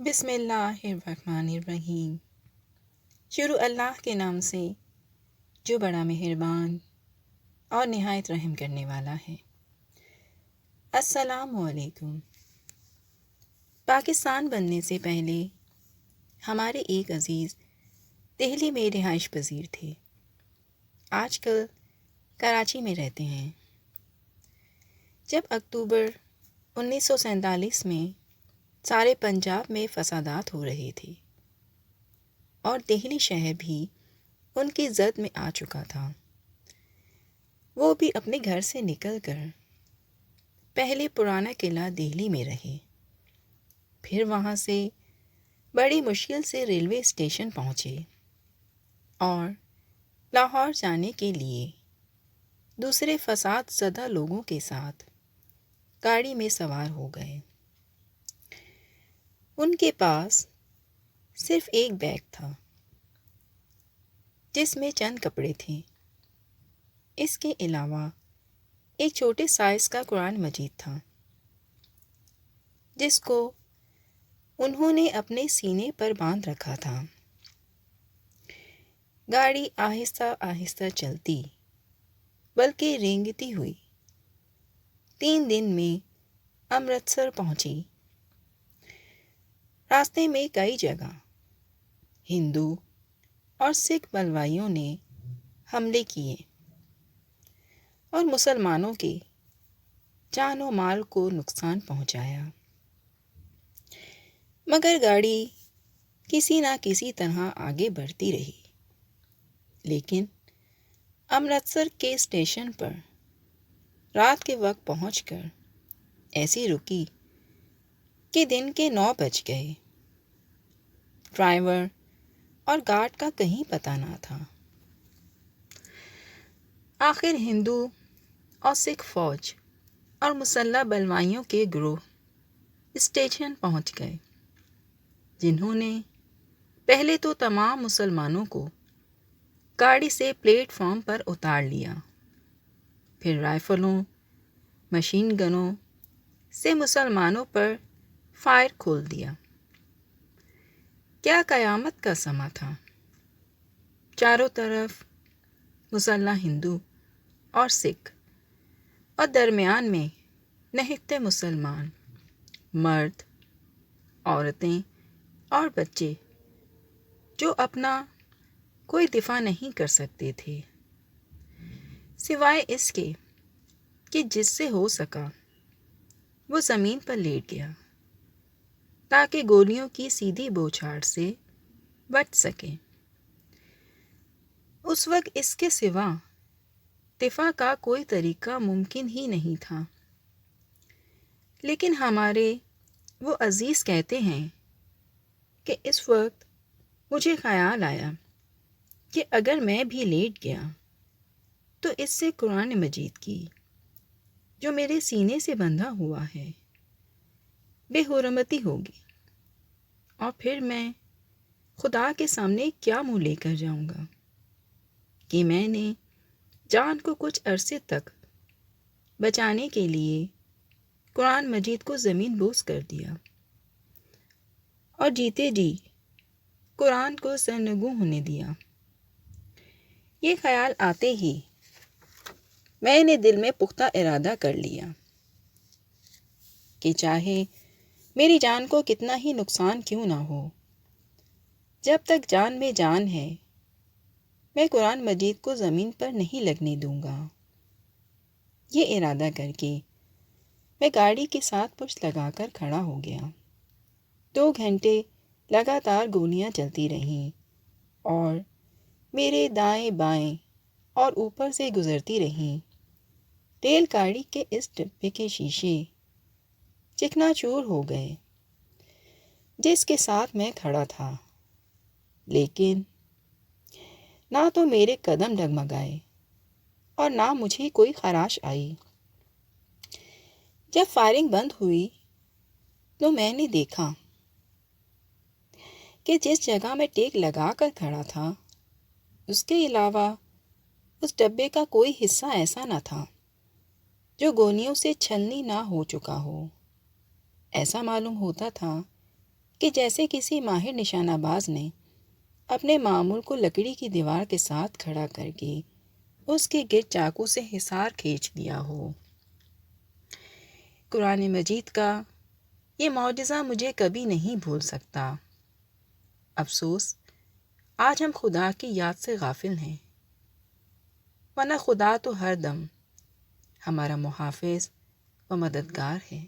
بسم اللہ الرحمن الرحیم۔ شروع اللہ کے نام سے جو بڑا مہربان اور نہایت رحم کرنے والا ہے۔ السلام علیکم۔ پاکستان بننے سے پہلے ہمارے ایک عزیز دہلی میں رہائش پذیر تھے، آج کل کراچی میں رہتے ہیں۔ جب اکتوبر 1947 میں سارے پنجاب میں فسادات ہو رہے تھے اور دہلی شہر بھی ان کی زد میں آ چکا تھا، وہ بھی اپنے گھر سے نکل کر پہلے پرانا قلعہ دہلی میں رہے، پھر وہاں سے بڑی مشکل سے ریلوے اسٹیشن پہنچے اور لاہور جانے کے لیے دوسرے فساد زدہ لوگوں کے ساتھ گاڑی میں سوار ہو گئے۔ ان کے پاس صرف ایک بیگ تھا جس میں چند کپڑے تھے، اس کے علاوہ ایک چھوٹے سائز کا قرآن مجید تھا جس کو انہوں نے اپنے سینے پر باندھ رکھا تھا۔ گاڑی آہستہ آہستہ چلتی بلکہ رینگتی ہوئی 3 دن میں امرتسر پہنچی۔ راستے میں کئی جگہ ہندو اور سکھ بلوائیوں نے حملے کیے اور مسلمانوں کے جان و مال کو نقصان پہنچایا، مگر گاڑی کسی نہ کسی طرح آگے بڑھتی رہی۔ لیکن امرتسر کے اسٹیشن پر رات کے وقت پہنچ کر ایسی رکی کہ دن کے 9 بج گئے۔ ڈرائیور اور گارڈ کا کہیں پتہ نہ تھا۔ آخر ہندو اور سکھ فوج اور مسلح بلوائیوں کے گروہ اسٹیشن پہنچ گئے، جنہوں نے پہلے تو تمام مسلمانوں کو گاڑی سے پلیٹ فارم پر اتار لیا، پھر رائفلوں مشین گنوں سے مسلمانوں پر فائر کھول دیا۔ کیا قیامت کا سماں تھا! چاروں طرف مسلح ہندو اور سکھ اور درمیان میں نہتے مسلمان، مرد، عورتیں اور بچے جو اپنا کوئی دفاع نہیں کر سکتے تھے، سوائے اس کے کہ جس سے ہو سکا وہ زمین پر لیٹ گیا تاکہ گولیوں کی سیدھی بوچھاڑ سے بچ سکے۔ اس وقت اس کے سوا دفاع کا کوئی طریقہ ممکن ہی نہیں تھا، لیکن ہمارے وہ عزیز کہتے ہیں کہ اس وقت مجھے خیال آیا کہ اگر میں بھی لیٹ گیا تو اس سے قرآن مجید کی جو میرے سینے سے بندھا ہوا ہے بے حرمتی ہوگی، اور پھر میں خدا کے سامنے کیا منہ لے کر جاؤں گا کہ میں نے جان کو کچھ عرصے تک بچانے کے لیے قرآن مجید کو زمین بوس کر دیا اور جیتے جی قرآن کو سرنگوں ہونے دیا۔ یہ خیال آتے ہی میں نے دل میں پختہ ارادہ کر لیا کہ چاہے میری جان کو کتنا ہی نقصان کیوں نہ ہو، جب تک جان میں جان ہے میں قرآن مجید کو زمین پر نہیں لگنے دوں گا۔ یہ ارادہ کر کے میں گاڑی کے ساتھ پشت لگا کر کھڑا ہو گیا۔ 2 گھنٹے لگاتار گولیاں چلتی رہیں اور میرے دائیں بائیں اور اوپر سے گزرتی رہیں۔ ریل گاڑی کے اس ڈبے کے شیشے چکنا چور ہو گئے جس کے ساتھ میں کھڑا تھا، لیکن نہ تو میرے قدم ڈگمگائے اور نہ مجھے کوئی خراش آئی۔ جب فائرنگ بند ہوئی تو میں نے دیکھا کہ جس جگہ میں ٹیک لگا کر کھڑا تھا اس کے علاوہ اس ڈبے کا کوئی حصہ ایسا نہ تھا جو گولیوں سے چھلنی نہ ہو چکا ہو۔ ایسا معلوم ہوتا تھا کہ جیسے کسی ماہر نشانہ باز نے اپنے معمول کو لکڑی کی دیوار کے ساتھ کھڑا کر کے اس کے گرد چاقو سے حصار کھینچ دیا ہو۔ قرآن مجید کا یہ معجزہ مجھے کبھی نہیں بھول سکتا۔ افسوس آج ہم خدا کی یاد سے غافل ہیں، ورنہ خدا تو ہر دم ہمارا محافظ و مددگار ہے۔